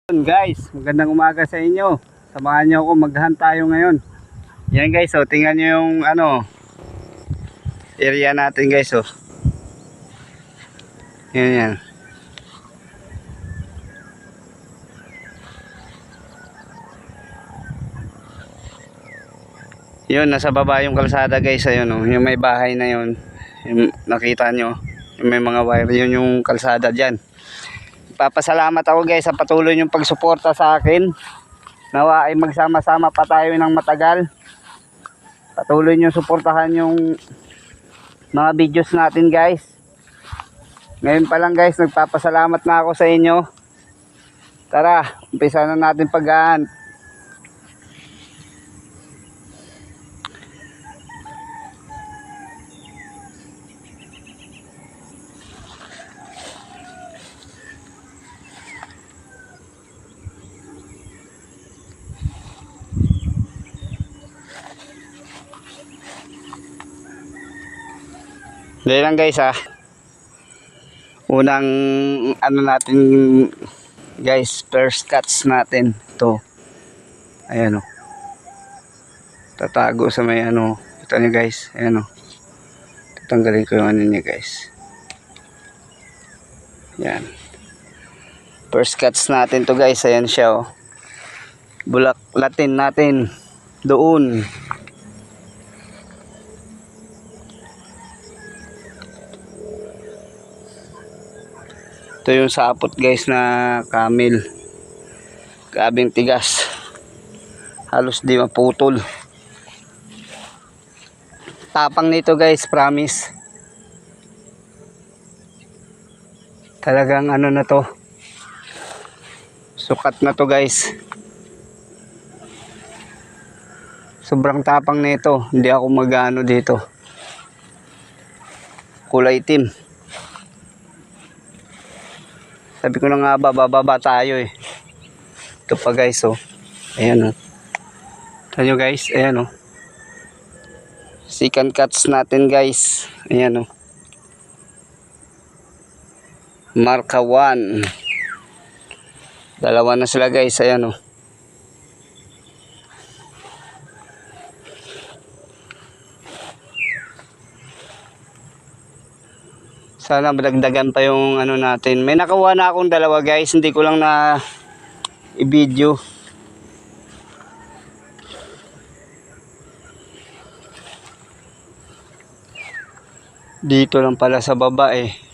Guys, magandang umaga sa inyo. Samahan niyo ako, maghunt tayo ngayon. Yan guys, oh, tingnan niyo yung area natin guys, oh. Yan. Yun, nasa baba yung kalsada guys, ayun, oh. Yung may bahay na yun. Yung nakita nyo, yung may mga wire, yun yung kalsada dyan. Papasalamat ako guys sa patuloy yung pagsuporta sa akin. Nawa ay magsama-sama pa tayo ng matagal. Patuloy nyo suportahan yung mga videos natin guys. Ngayon pa lang guys, nagpapasalamat na ako sa inyo. Tara, umpisa na natin pag-hunt. Dahil lang guys unang natin guys, first cuts natin to. Ayan o, tatago sa may ito nyo guys, ayan o, tatanggalin ko yung niya guys. Yan, first cuts natin to guys. Ayan siya o, bulaklatin natin doon. Ito yung sapot guys na camel. Grabing tigas. Halos di maputol. Tapang nito guys, promise. Talagang na to. Sukat na to guys. Sobrang tapang nito. Hindi ako mag-ano dito. Kulay itim. Sabi ko na nga bababa tayo eh. Ito pa guys oh. Ayan oh. Ito nyo guys. Ayan oh. Second cuts natin guys. Ayan oh. Marka 1. Dalawa na sila guys. Ayan oh. Sana madagdagan pa yung natin. May nakuha na akong dalawa guys. Hindi ko lang na i-video. Dito lang pala sa baba eh.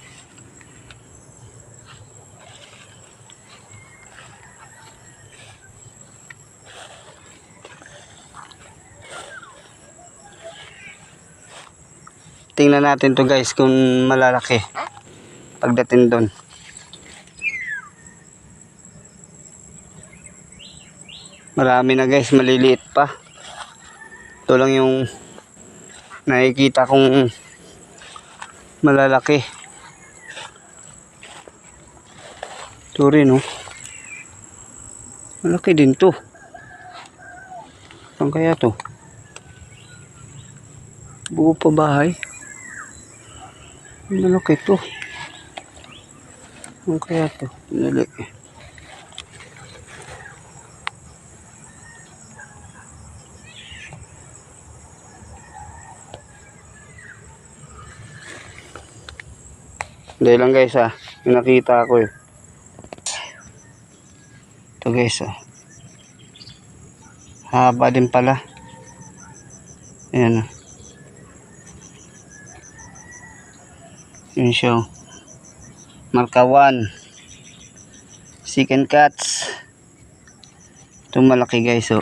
Tingnan natin to guys kung malalaki pagdating doon. Marami na guys, maliliit pa. Ito lang yung nakikita kong malalaki. Ito rin oh. Malaki din to. Saan kaya to? Buo pa bahay. Malaki to. Ano kaya to? Dali. Dahil lang guys yung nakita ko eh. Ito guys haba din pala. Ayan yun siya. Marka 1. Second cuts. Ito malaki guys oh.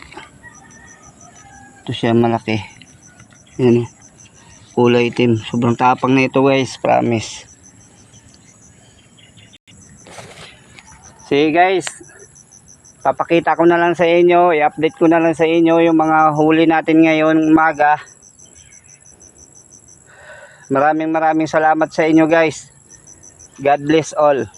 Ito siya malaki. Yan kulay itim. Sobrang tapang na ito guys, promise. Sige guys, papakita ko na lang sa inyo, i-update ko na lang sa inyo yung mga huli natin ngayon umaga. Maraming salamat sa inyo guys. God bless all.